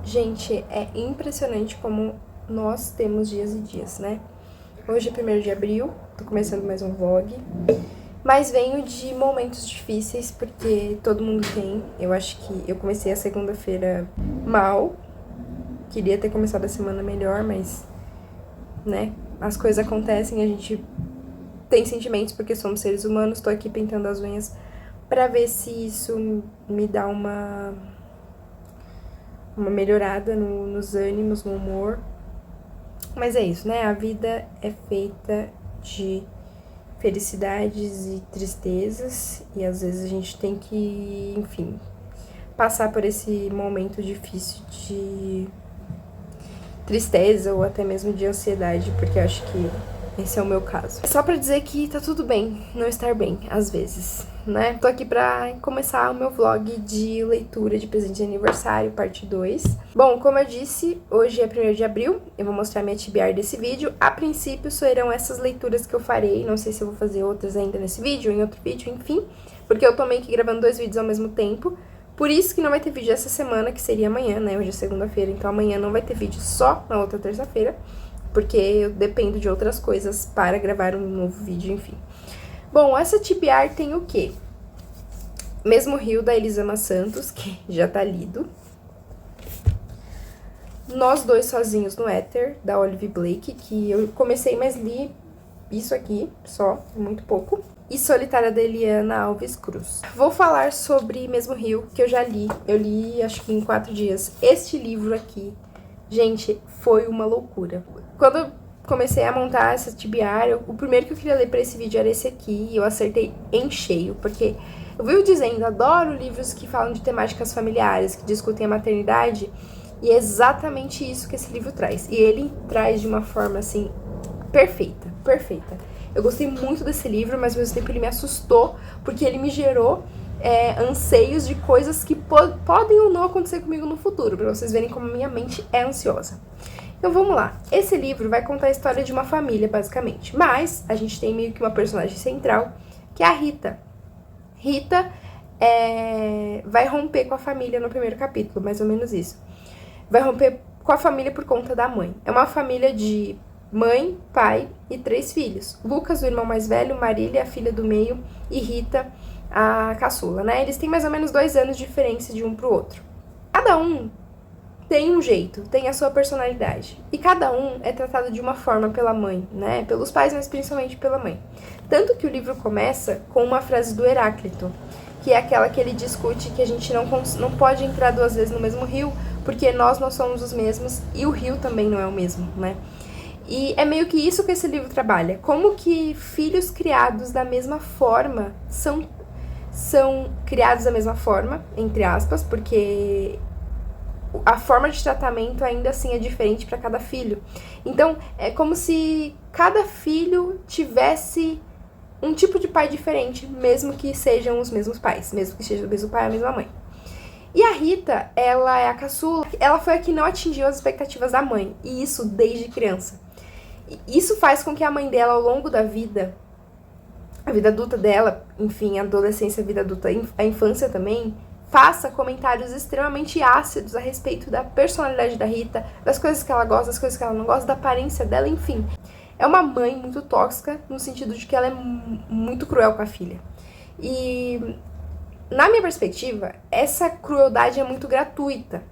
Gente, é impressionante como nós temos dias e dias, né? Hoje é 1º de abril, tô começando mais um vlog, mas venho de momentos difíceis, porque todo mundo tem. Eu acho que eu comecei a segunda-feira mal, queria ter começado a semana melhor, mas, né, as coisas acontecem, a gente tem sentimentos porque somos seres humanos. Tô aqui pintando as unhas pra ver se isso me dá uma melhorada nos ânimos, no humor. Mas é isso, né? A vida é feita de felicidades e tristezas, e às vezes a gente tem que, enfim, passar por esse momento difícil de tristeza ou até mesmo de ansiedade, porque eu acho que esse é o meu caso. É só pra dizer que tá tudo bem não estar bem, às vezes, né? Tô aqui pra começar o meu vlog de leitura de presente de aniversário, parte 2. Bom, como eu disse, hoje é 1º de abril, eu vou mostrar minha TBR desse vídeo. A princípio, serão essas leituras que eu farei, não sei se eu vou fazer outras ainda nesse vídeo, em outro vídeo, enfim, porque eu tô meio que gravando 2 vídeos ao mesmo tempo. Por isso que não vai ter vídeo essa semana, que seria amanhã, né? Hoje é segunda-feira, então amanhã não vai ter vídeo, só na outra terça-feira, porque eu dependo de outras coisas para gravar um novo vídeo, enfim. Bom, essa TBR tem o quê? Mesmo Rio, da Elisama Santos, que já tá lido. Nós Dois Sozinhos no Éter, da Olive Blake, que eu comecei, mas li isso aqui, só, muito pouco. E Solitária, da Eliana Alves Cruz. Vou falar sobre Mesmo Rio, que eu já li. Eu li, acho que em 4 dias. Este livro aqui, gente, foi uma loucura. Quando eu comecei a montar essa TBR, o primeiro que eu queria ler pra esse vídeo era esse aqui, e eu acertei em cheio, porque eu vivo dizendo, adoro livros que falam de temáticas familiares, que discutem a maternidade, e é exatamente isso que esse livro traz. E ele traz de uma forma, assim, perfeita, perfeita. Eu gostei muito desse livro, mas ao mesmo tempo ele me assustou, porque ele me gerou anseios de coisas que podem ou não acontecer comigo no futuro, pra vocês verem como a minha mente é ansiosa. Então vamos lá, esse livro vai contar a história de uma família, basicamente, mas a gente tem meio que uma personagem central, que é a Rita. Rita vai romper com a família no primeiro capítulo, mais ou menos isso. Vai romper com a família por conta da mãe. É uma família de mãe, pai e 3 filhos. Lucas, o irmão mais velho, Marília, a filha do meio, e Rita, a caçula, né? Eles têm mais ou menos 2 anos de diferença de um pro outro. Cada um tem um jeito, tem a sua personalidade. E cada um é tratado de uma forma pela mãe, né? Pelos pais, mas principalmente pela mãe. Tanto que o livro começa com uma frase do Heráclito, que é aquela que ele discute que a gente não pode entrar 2 vezes no mesmo rio, porque nós não somos os mesmos e o rio também não é o mesmo, né? E é meio que isso que esse livro trabalha. Como que filhos criados da mesma forma são criados da mesma forma, entre aspas, porque a forma de tratamento ainda assim é diferente para cada filho. Então, é como se cada filho tivesse um tipo de pai diferente, mesmo que sejam os mesmos pais, mesmo que seja o mesmo pai e a mesma mãe. E a Rita, ela é a caçula, ela foi a que não atingiu as expectativas da mãe, e isso desde criança. Isso faz com que a mãe dela, ao longo da vida, a vida adulta dela, enfim, a adolescência, a vida adulta, a infância também, faça comentários extremamente ácidos a respeito da personalidade da Rita, das coisas que ela gosta, das coisas que ela não gosta, da aparência dela, enfim. É uma mãe muito tóxica, no sentido de que ela é muito cruel com a filha. E, na minha perspectiva, essa crueldade é muito gratuita.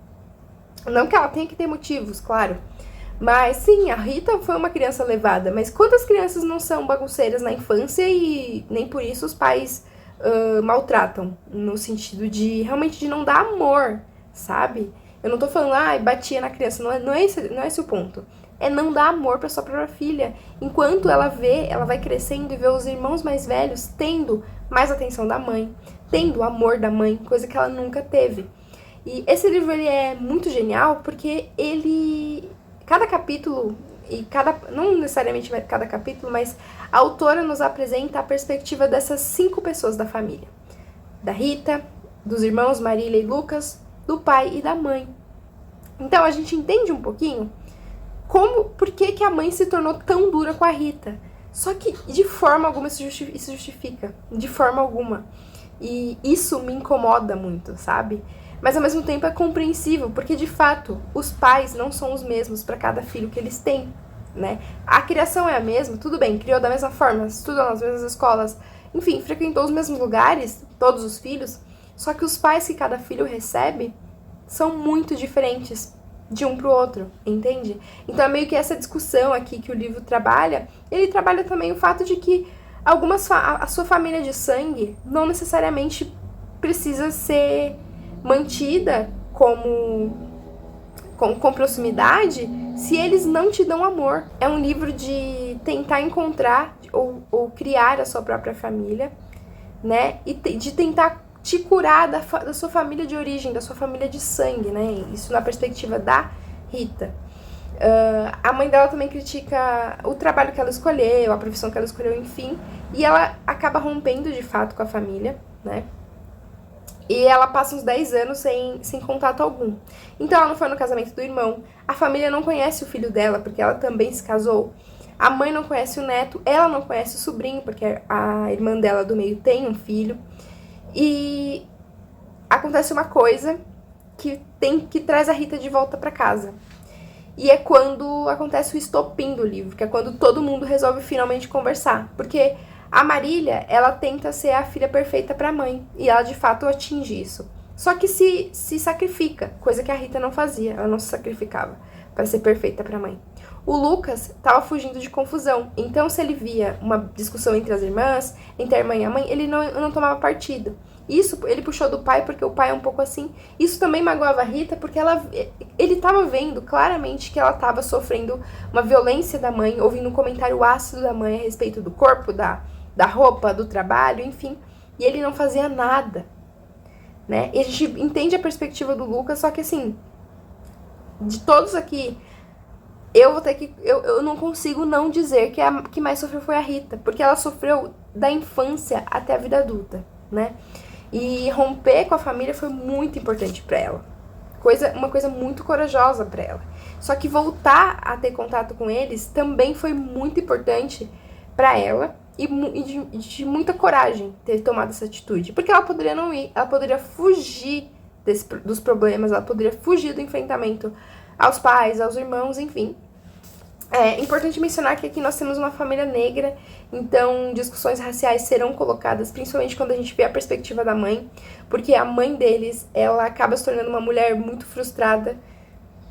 Não que ela tenha que ter motivos, claro. Mas, sim, a Rita foi uma criança levada, mas quantas crianças não são bagunceiras na infância e nem por isso os pais maltratam, no sentido de, realmente, de não dar amor, sabe? Eu não tô falando, batia na criança, não é esse o ponto. É não dar amor pra sua própria filha. Enquanto ela vai crescendo e vê os irmãos mais velhos tendo mais atenção da mãe, tendo o amor da mãe, coisa que ela nunca teve. E esse livro, ele é muito genial porque cada capítulo, não necessariamente cada capítulo, mas a autora nos apresenta a perspectiva dessas 5 pessoas da família. Da Rita, dos irmãos Marília e Lucas, do pai e da mãe. Então a gente entende um pouquinho por que a mãe se tornou tão dura com a Rita. Só que de forma alguma isso justifica, de forma alguma. E isso me incomoda muito, sabe? mas ao mesmo tempo é compreensível, porque de fato os pais não são os mesmos para cada filho que eles têm, né? A criação é a mesma, tudo bem, criou da mesma forma, estudam nas mesmas escolas, enfim, frequentou os mesmos lugares, todos os filhos, só que os pais que cada filho recebe são muito diferentes de um pro outro, entende? Então é meio que essa discussão aqui que o livro trabalha, ele trabalha também o fato de que a sua família de sangue não necessariamente precisa ser mantida com proximidade se eles não te dão amor. É um livro de tentar encontrar ou criar a sua própria família, né? E de tentar te curar da sua família de origem, da sua família de sangue, né? Isso na perspectiva da Rita. A mãe dela também critica o trabalho que ela escolheu, a profissão que ela escolheu, enfim. E ela acaba rompendo de fato com a família, né? E ela passa uns 10 anos sem contato algum. Então ela não foi no casamento do irmão. A família não conhece o filho dela, porque ela também se casou. A mãe não conhece o neto. Ela não conhece o sobrinho, porque a irmã dela do meio tem um filho. E acontece uma coisa que traz a Rita de volta pra casa. E é quando acontece o estopim do livro, que é quando todo mundo resolve finalmente conversar. Porque a Marília, ela tenta ser a filha perfeita pra mãe, e ela de fato atinge isso. Só que se sacrifica, coisa que a Rita não fazia, ela não se sacrificava pra ser perfeita pra mãe. O Lucas tava fugindo de confusão, então se ele via uma discussão entre as irmãs, entre a irmã e a mãe, ele não tomava partido. Isso ele puxou do pai, porque o pai é um pouco assim. Isso também magoava a Rita, porque ele tava vendo claramente que ela tava sofrendo uma violência da mãe, ouvindo um comentário ácido da mãe a respeito do corpo, da roupa, do trabalho, enfim. E ele não fazia nada, né? E a gente entende a perspectiva do Lucas, só que assim, de todos aqui, eu não consigo não dizer que a que mais sofreu foi a Rita, porque ela sofreu da infância até a vida adulta, né? E romper com a família foi muito importante pra ela. Uma coisa muito corajosa pra ela. Só que voltar a ter contato com eles também foi muito importante pra ela e de muita coragem ter tomado essa atitude. Porque ela poderia não ir, ela poderia fugir dos problemas, ela poderia fugir do enfrentamento aos pais, aos irmãos, enfim. É importante mencionar que aqui nós temos uma família negra, então discussões raciais serão colocadas, principalmente quando a gente vê a perspectiva da mãe, porque a mãe deles, ela acaba se tornando uma mulher muito frustrada,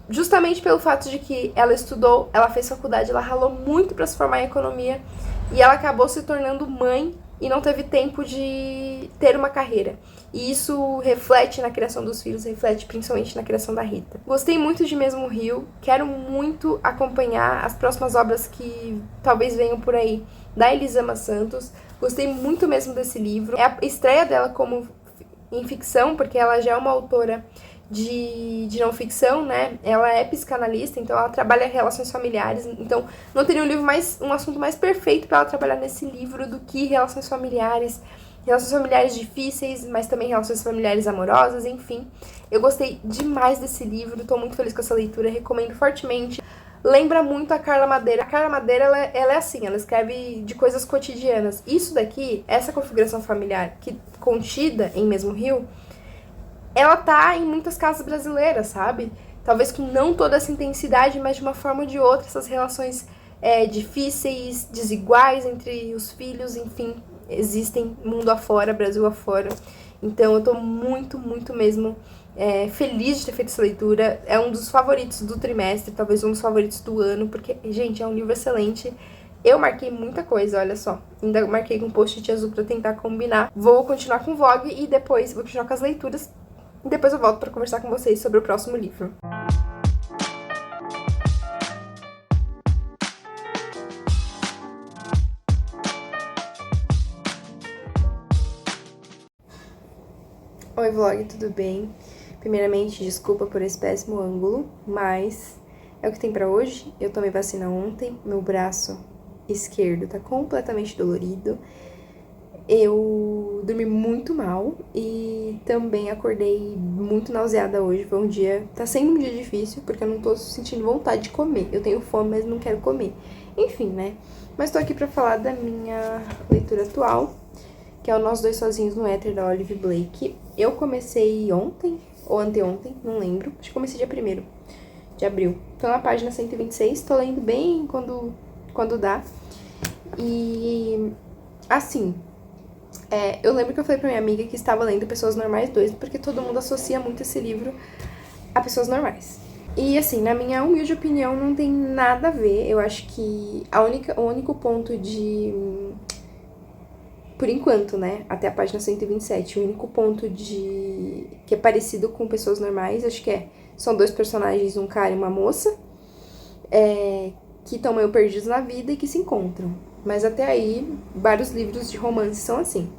justamente pelo fato de que ela estudou, ela fez faculdade, ela ralou muito para se formar em economia, e ela acabou se tornando mãe e não teve tempo de ter uma carreira. E isso reflete na criação dos filhos, reflete principalmente na criação da Rita. Gostei muito de Mesmo Rio, quero muito acompanhar as próximas obras que talvez venham por aí da Elisama Santos. Gostei muito mesmo desse livro. É a estreia dela em ficção, porque ela já é uma autora de não ficção, né? Ela é psicanalista, então ela trabalha relações familiares. Então não teria um assunto mais perfeito para ela trabalhar nesse livro do que relações familiares difíceis, mas também relações familiares amorosas, enfim. Eu gostei demais desse livro, tô muito feliz com essa leitura, recomendo fortemente. Lembra muito a Carla Madeira. A Carla Madeira, ela é assim, ela escreve de coisas cotidianas. Isso daqui, essa configuração familiar que contida em Mesmo Rio, ela tá em muitas casas brasileiras, sabe? Talvez com não toda essa intensidade, mas de uma forma ou de outra, essas relações difíceis, desiguais entre os filhos, enfim, existem mundo afora, Brasil afora. Então eu tô muito, muito mesmo feliz de ter feito essa leitura. É um dos favoritos do trimestre, talvez um dos favoritos do ano, porque, gente, é um livro excelente. Eu marquei muita coisa, olha só. Ainda marquei com post-it azul pra tentar combinar. Vou continuar com o vlog e depois vou continuar com as leituras. E depois eu volto pra conversar com vocês sobre o próximo livro. Oi, vlog, tudo bem? Primeiramente, desculpa por esse péssimo ângulo, mas é o que tem pra hoje. Eu tomei vacina ontem, meu braço esquerdo tá completamente dolorido. Eu dormi muito mal e também acordei muito nauseada hoje. Foi um dia, tá sendo um dia difícil, porque eu não tô sentindo vontade de comer. Eu tenho fome, mas não quero comer. Enfim, né? Mas tô aqui pra falar da minha leitura atual, que é o Nós Dois Sozinhos no Éter, da Olive Blake. Eu comecei ontem, ou anteontem, não lembro. Acho que comecei dia 1º de abril. Tô na página 126, tô lendo bem quando dá. E, assim, eu lembro que eu falei pra minha amiga que estava lendo Pessoas Normais 2, porque todo mundo associa muito esse livro a pessoas normais. E, assim, na minha humilde opinião, não tem nada a ver. Eu acho que o único ponto de... Por enquanto, né? Até a página 127, o único ponto que é parecido com Pessoas Normais, acho que são 2 personagens, um cara e uma moça, que estão meio perdidos na vida e que se encontram. Mas até aí, vários livros de romance são assim.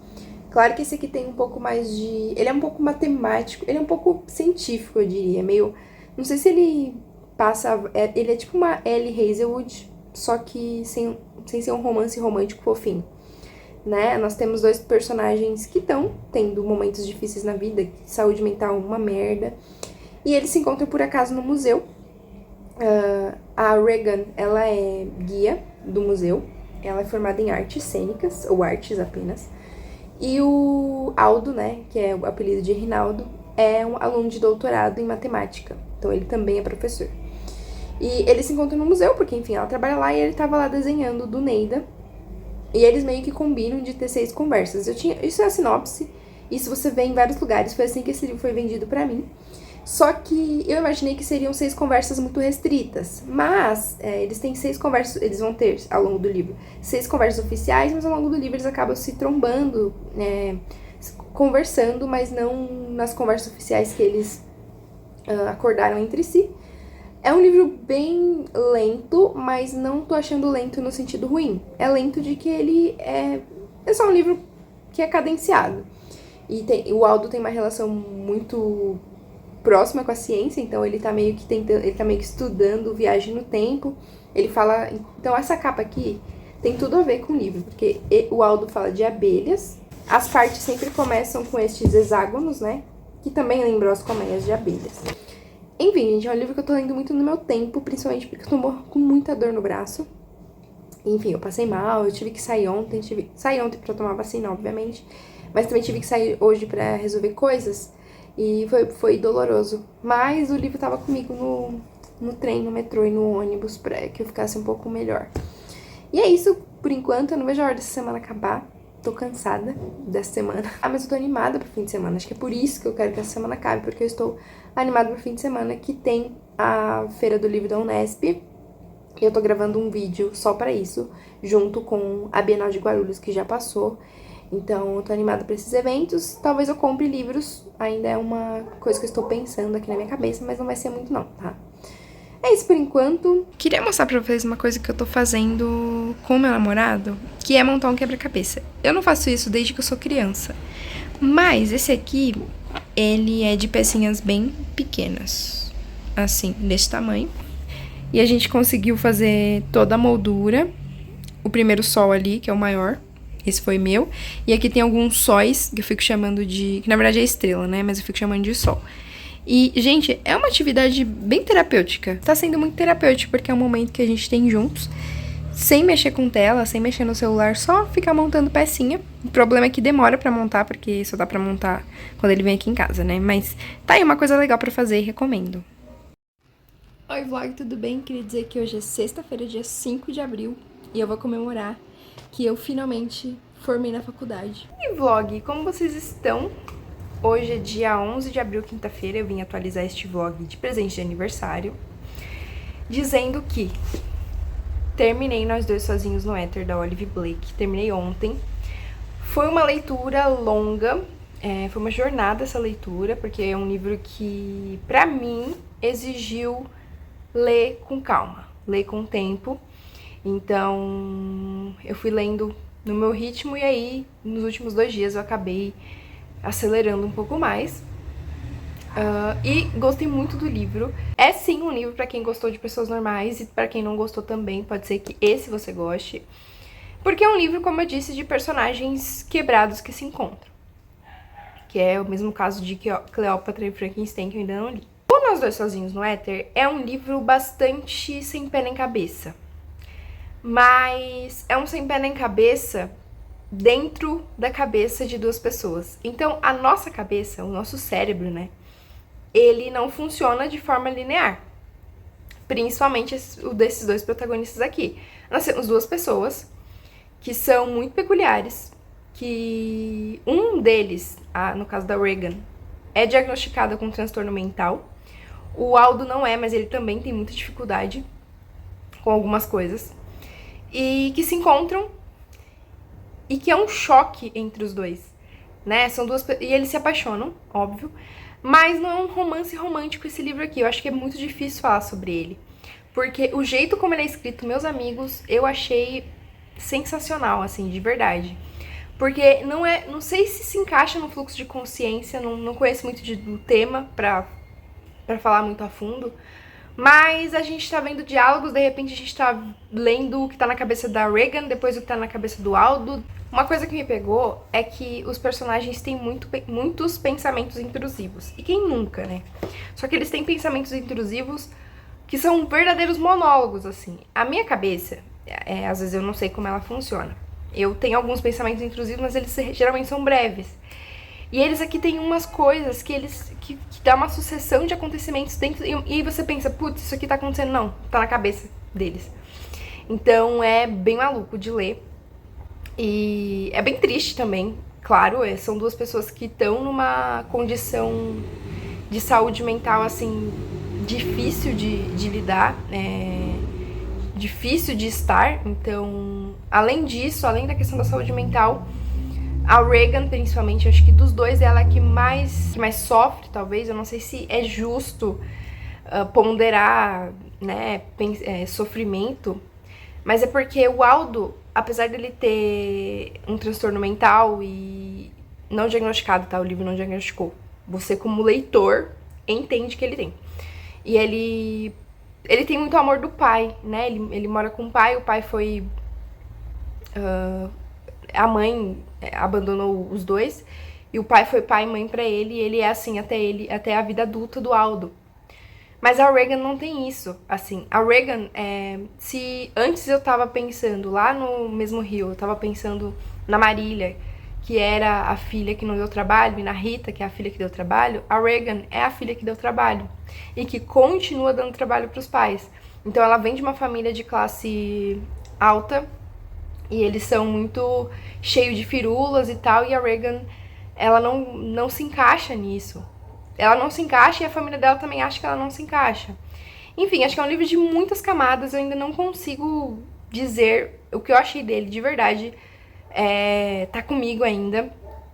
Claro que esse aqui tem um pouco mais de... Ele é um pouco matemático, ele é um pouco científico, eu diria. Meio... Não sei se ele passa... Ele é tipo uma Ellie Hazelwood, só que sem ser um romance romântico fofinho, né? Nós temos 2 personagens que estão tendo momentos difíceis na vida, saúde mental uma merda. E eles se encontram por acaso no museu. A Regan, ela é guia do museu. Ela é formada em artes cênicas, ou artes apenas. E o Aldo, né, que é o apelido de Rinaldo, é um aluno de doutorado em matemática. Então ele também é professor. E eles se encontram no museu, porque, enfim, ela trabalha lá e ele tava lá desenhando do Neida. E eles meio que combinam de ter 6 conversas. Isso é a sinopse, isso você vê em vários lugares, foi assim que esse livro foi vendido pra mim. Só que eu imaginei que seriam 6 conversas muito restritas, mas eles têm 6 conversas, eles vão ter ao longo do livro 6 conversas oficiais, mas ao longo do livro eles acabam se trombando, conversando, mas não nas conversas oficiais que eles acordaram entre si. É um livro bem lento, mas não tô achando lento no sentido ruim. É lento de que ele é só um livro que é cadenciado. E o Aldo tem uma relação muito próxima com a ciência, então ele tá meio que estudando viagem no tempo. Ele fala... Então essa capa aqui tem tudo a ver com o livro, porque o Aldo fala de abelhas. As partes sempre começam com estes hexágonos, né? Que também lembram as colmeias de abelhas. Enfim, gente, é um livro que eu tô lendo muito no meu tempo, principalmente porque eu tô com muita dor no braço. Enfim, eu passei mal, eu tive que sair ontem. Saí ontem pra tomar vacina, obviamente. Mas também tive que sair hoje pra resolver coisas. E foi doloroso. Mas o livro tava comigo no trem, no metrô e no ônibus pra que eu ficasse um pouco melhor. E é isso, por enquanto. Eu não vejo a hora dessa semana acabar. Tô cansada dessa semana. Mas eu tô animada pro fim de semana. Acho que é por isso que eu quero que essa semana acabe. Porque eu estou animada pro fim de semana, que tem a Feira do Livro da Unesp. E eu tô gravando um vídeo só pra isso, junto com a Bienal de Guarulhos, que já passou. Então, eu tô animada pra esses eventos. Talvez eu compre livros. Ainda é uma coisa que eu estou pensando aqui na minha cabeça, mas não vai ser muito não, tá? É isso por enquanto. Queria mostrar pra vocês uma coisa que eu tô fazendo com o meu namorado, que é montar um quebra-cabeça. Eu não faço isso desde que eu sou criança. Mas esse aqui, ele é de pecinhas bem pequenas. Assim, desse tamanho. E a gente conseguiu fazer toda a moldura. O primeiro sol ali, que é o maior. Esse foi meu. E aqui tem alguns sóis, que eu fico chamando de... Que na verdade é estrela, né? Mas eu fico chamando de sol. E, gente, é uma atividade bem terapêutica. Tá sendo muito terapêutico, porque é um momento que a gente tem juntos. Sem mexer com tela, sem mexer no celular. Só ficar montando pecinha. O problema é que demora pra montar, porque só dá pra montar quando ele vem aqui em casa, né? Mas tá aí uma coisa legal pra fazer e recomendo. Oi, vlog, tudo bem? Queria dizer que hoje é sexta-feira, dia 5 de abril. E eu vou comemorar que eu finalmente formei na faculdade. E vlog, como vocês estão? Hoje é dia 11 de abril, quinta-feira. Eu vim atualizar este vlog de presente de aniversário, dizendo que terminei Nós Dois Sozinhos no Éter, da Olive Blake. Terminei ontem. Foi uma leitura longa, foi uma jornada essa leitura, porque é um livro que, pra mim, exigiu ler com calma, ler com tempo. Então, eu fui lendo no meu ritmo e aí, nos últimos 2 dias, eu acabei acelerando um pouco mais. E gostei muito do livro. É sim um livro pra quem gostou de Pessoas Normais e pra quem não gostou também, pode ser que esse você goste. Porque é um livro, como eu disse, de personagens quebrados que se encontram. Que é o mesmo caso de Cleópatra e Frankenstein, que eu ainda não li. O Nós Dois Sozinhos no Éter é um livro bastante sem pé nem cabeça. Mas é um sem pé nem cabeça dentro da cabeça de 2 pessoas. Então, a nossa cabeça, o nosso cérebro, né? ele não funciona de forma linear. Principalmente o desses dois protagonistas aqui. Nós temos duas pessoas que são muito peculiares, que um deles, no caso da Regan, é diagnosticado com transtorno mental. O Aldo não é, mas ele também tem muita dificuldade com algumas coisas. E que se encontram e que é um choque entre os dois, né? São duas e eles se apaixonam, óbvio, mas não é um romance romântico esse livro aqui. Eu acho que é muito difícil falar sobre ele, porque o jeito como ele é escrito, meus amigos, eu achei sensacional, assim, de verdade. Porque não sei se encaixa no fluxo de consciência, não conheço muito do tema pra falar muito a fundo, mas a gente tá vendo diálogos, de repente a gente tá lendo o que tá na cabeça da Regan, depois o que tá na cabeça do Aldo. Uma coisa que me pegou é que os personagens têm muitos pensamentos intrusivos. E quem nunca, né? Só que eles têm pensamentos intrusivos que são verdadeiros monólogos, assim. A minha cabeça, às vezes eu não sei como ela funciona. Eu tenho alguns pensamentos intrusivos, mas eles geralmente são breves. E eles aqui têm umas coisas que dá uma sucessão de acontecimentos dentro. E aí você pensa, putz, isso aqui tá acontecendo. Não, tá na cabeça deles. Então é bem maluco de ler. E é bem triste também, claro. São duas pessoas que estão numa condição de saúde mental, assim, difícil de lidar. Difícil de estar. Então, além disso, além da questão da saúde mental, a Regan, principalmente, acho que dos dois ela é que mais sofre, talvez. Eu não sei se é justo ponderar, né, sofrimento, mas é porque o Aldo, apesar dele ter um transtorno mental e não diagnosticado, tá? O livro não diagnosticou. Você, como leitor, entende que ele tem. E ele tem muito amor do pai, né? Ele mora com o pai foi... a mãe abandonou os dois, e o pai foi pai e mãe pra ele, e ele é assim até a vida adulta do Aldo. Mas a Regan não tem isso, assim. A Regan, se antes eu tava pensando lá no mesmo Rio, eu tava pensando na Marília, que era a filha que não deu trabalho, e na Rita, que é a filha que deu trabalho, a Regan é a filha que deu trabalho, e que continua dando trabalho pros pais. Então ela vem de uma família de classe alta, e eles são muito cheios de firulas e tal, e a Regan, ela não se encaixa nisso. Ela não se encaixa e a família dela também acha que ela não se encaixa. Enfim, acho que é um livro de muitas camadas, eu ainda não consigo dizer o que eu achei dele, de verdade, tá comigo ainda.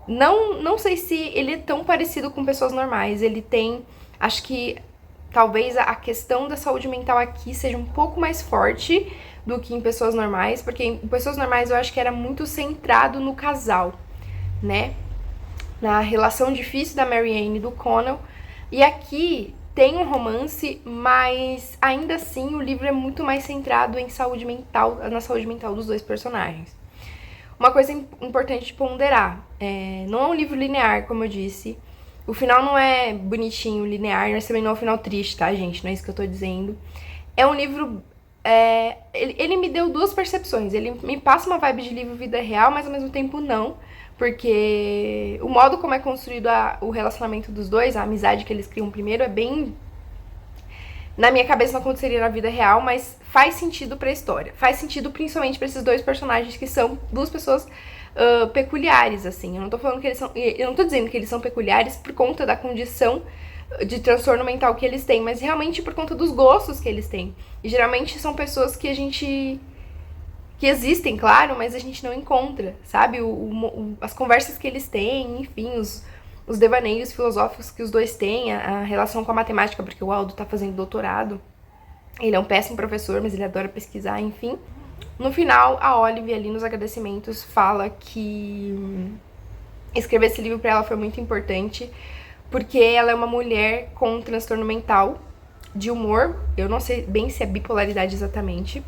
Não sei se ele é tão parecido com pessoas normais, ele tem, acho que talvez a questão da saúde mental aqui seja um pouco mais forte do que em pessoas normais, porque em pessoas normais eu acho que era muito centrado no casal, né? Na relação difícil da Marianne e do Connell. E aqui tem um romance, mas ainda assim o livro é muito mais centrado em saúde mental, na saúde mental dos dois personagens. Uma coisa importante de ponderar, não é um livro linear, como eu disse. O final não é bonitinho, linear, mas também não é um final triste, tá, gente? Não é isso que eu tô dizendo. É um livro... ele me deu duas percepções. Ele me passa uma vibe de livro vida real, mas ao mesmo tempo não. Porque o modo como é construído o relacionamento dos dois, a amizade que eles criam primeiro, é bem... Na minha cabeça não aconteceria na vida real, mas faz sentido pra história. Faz sentido principalmente pra esses dois personagens que são duas pessoas peculiares, assim. Eu não tô falando que eles são... Eu não tô dizendo que eles são peculiares por conta da condição de transtorno mental que eles têm, mas realmente por conta dos gostos que eles têm. E geralmente são pessoas que a gente... que existem, claro, mas a gente não encontra, sabe? As conversas que eles têm, enfim, os devaneios filosóficos que os dois têm, a relação com a matemática, porque o Aldo tá fazendo doutorado. Ele é um péssimo professor, mas ele adora pesquisar, enfim. No final, a Olive, ali nos agradecimentos, fala que escrever esse livro pra ela foi muito importante, porque ela é uma mulher com um transtorno mental, de humor, eu não sei bem se é bipolaridade exatamente.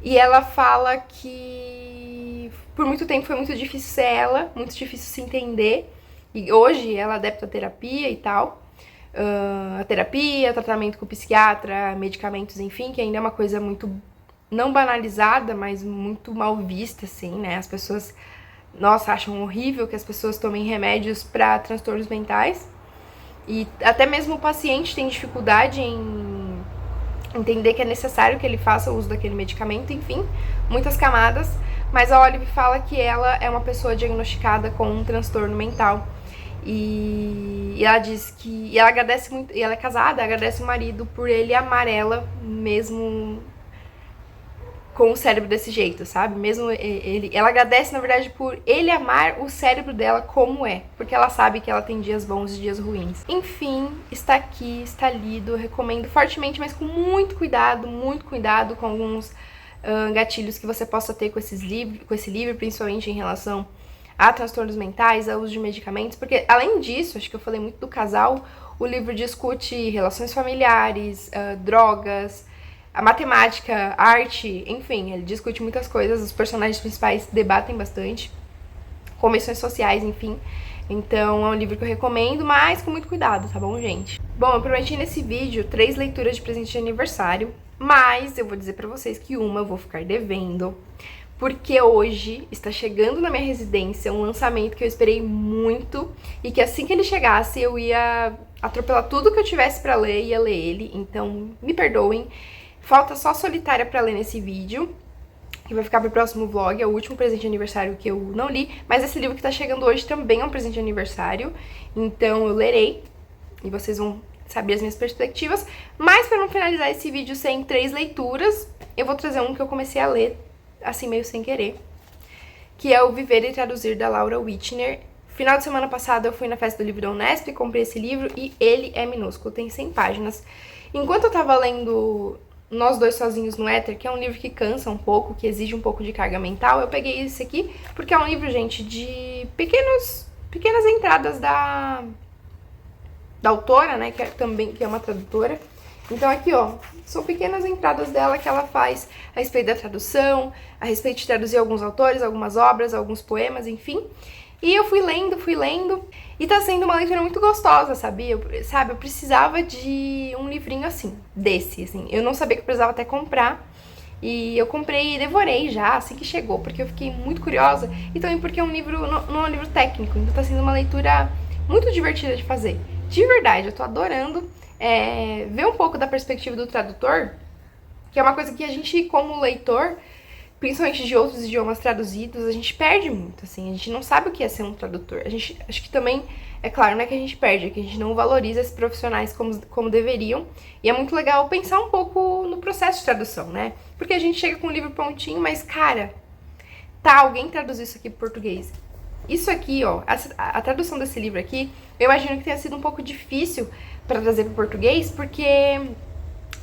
E ela fala que por muito tempo foi muito difícil ser ela, muito difícil se entender. E hoje ela é adepta à terapia e tal. A terapia, tratamento com psiquiatra, medicamentos, enfim, que ainda é uma coisa muito não banalizada, mas muito mal vista, assim, né? As pessoas, nossa, acham horrível que as pessoas tomem remédios para transtornos mentais. E até mesmo o paciente tem dificuldade em entender que é necessário que ele faça o uso daquele medicamento, enfim, muitas camadas. Mas a Olive fala que ela é uma pessoa diagnosticada com um transtorno mental. E ela diz que... E ela agradece muito... E ela é casada, agradece o marido por ele amar ela, mesmo com o cérebro desse jeito, sabe? Mesmo ele... Ela agradece, na verdade, por ele amar o cérebro dela como é. Porque ela sabe que ela tem dias bons e dias ruins. Enfim, está aqui, está lido. Recomendo fortemente, mas com muito cuidado com alguns gatilhos que você possa ter com esse livro, principalmente em relação a transtornos mentais, a uso de medicamentos, porque além disso, acho que eu falei muito do casal, o livro discute relações familiares, drogas, a matemática, arte, enfim, ele discute muitas coisas, os personagens principais debatem bastante, convenções sociais, enfim. Então é um livro que eu recomendo, mas com muito cuidado, tá bom, gente? Bom, eu prometi nesse vídeo 3 leituras de presente de aniversário, mas eu vou dizer pra vocês que uma eu vou ficar devendo, porque hoje está chegando na minha residência um lançamento que eu esperei muito e que assim que ele chegasse eu ia atropelar tudo que eu tivesse pra ler e ia ler ele, então me perdoem. Falta só Solitária pra ler nesse vídeo, que vai ficar pro próximo vlog, é o último presente de aniversário que eu não li, mas esse livro que tá chegando hoje também é um presente de aniversário, então eu lerei e vocês vão saber as minhas perspectivas. Mas pra não finalizar esse vídeo sem 3 leituras, eu vou trazer um que eu comecei a ler assim meio sem querer, que é o Viver e Traduzir, da Laura Whitner. Final de semana passada eu fui na festa do livro da Unesp, comprei esse livro e ele é minúsculo, tem 100 páginas. Enquanto eu tava lendo Nós Dois Sozinhos no Éter, que é um livro que cansa um pouco, que exige um pouco de carga mental, eu peguei esse aqui, porque é um livro, gente, de pequenas entradas da autora, né, que é uma tradutora. Então aqui, ó, são pequenas entradas dela que ela faz a respeito da tradução, a respeito de traduzir alguns autores, algumas obras, alguns poemas, enfim. E eu fui lendo, e tá sendo uma leitura muito gostosa, sabia? Eu precisava de um livrinho assim, desse, assim. Eu não sabia que eu precisava até comprar, e eu comprei e devorei já, assim que chegou, porque eu fiquei muito curiosa, e também porque é um livro, não é um livro técnico, então tá sendo uma leitura muito divertida de fazer. De verdade, eu tô adorando ver um pouco da perspectiva do tradutor, que é uma coisa que a gente, como leitor, principalmente de outros idiomas traduzidos, a gente perde muito, assim, a gente não sabe o que é ser um tradutor. Acho que também, é claro, não é que a gente perde, é que a gente não valoriza esses profissionais como deveriam, e é muito legal pensar um pouco no processo de tradução, né? Porque a gente chega com um livro prontinho, mas, cara, alguém traduziu isso aqui para português. Isso aqui, ó, a tradução desse livro aqui, eu imagino que tenha sido um pouco difícil para trazer para português, porque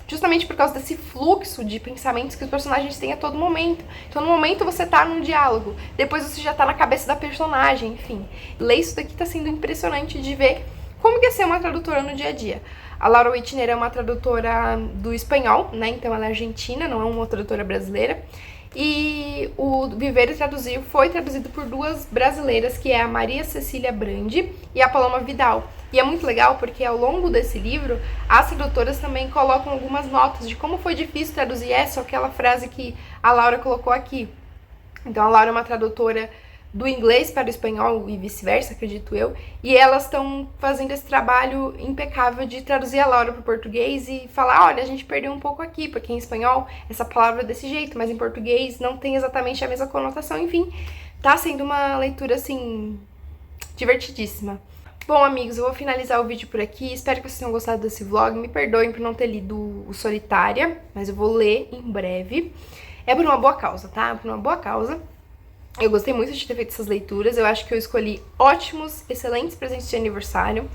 justamente por causa desse fluxo de pensamentos que os personagens têm a todo momento. Então, no momento você tá num diálogo, depois você já tá na cabeça da personagem, enfim. Ler isso daqui tá sendo impressionante de ver como que é ser uma tradutora no dia a dia. A Laura Whitner é uma tradutora do espanhol, né? Então ela é argentina, não é uma tradutora brasileira. E o Viver e Traduzir foi traduzido por 2 brasileiras, que é a Maria Cecília Brandi e a Paloma Vidal. E é muito legal porque ao longo desse livro, as tradutoras também colocam algumas notas de como foi difícil traduzir essa ou aquela frase que a Laura colocou aqui. Então a Laura é uma tradutora do inglês para o espanhol e vice-versa, acredito eu, e elas estão fazendo esse trabalho impecável de traduzir a Laura para o português e falar, olha, a gente perdeu um pouco aqui, porque em espanhol essa palavra é desse jeito, mas em português não tem exatamente a mesma conotação, enfim, tá sendo uma leitura, assim, divertidíssima. Bom, amigos, eu vou finalizar o vídeo por aqui, espero que vocês tenham gostado desse vlog, me perdoem por não ter lido o Solitária, mas eu vou ler em breve. É por uma boa causa, tá? Por uma boa causa. Eu gostei muito de ter feito essas leituras, eu acho que eu escolhi ótimos, excelentes presentes de aniversário.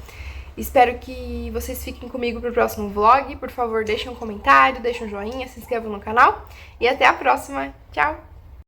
Espero que vocês fiquem comigo pro próximo vlog. Por favor, deixem um comentário, deixem um joinha, se inscrevam no canal. E até a próxima. Tchau!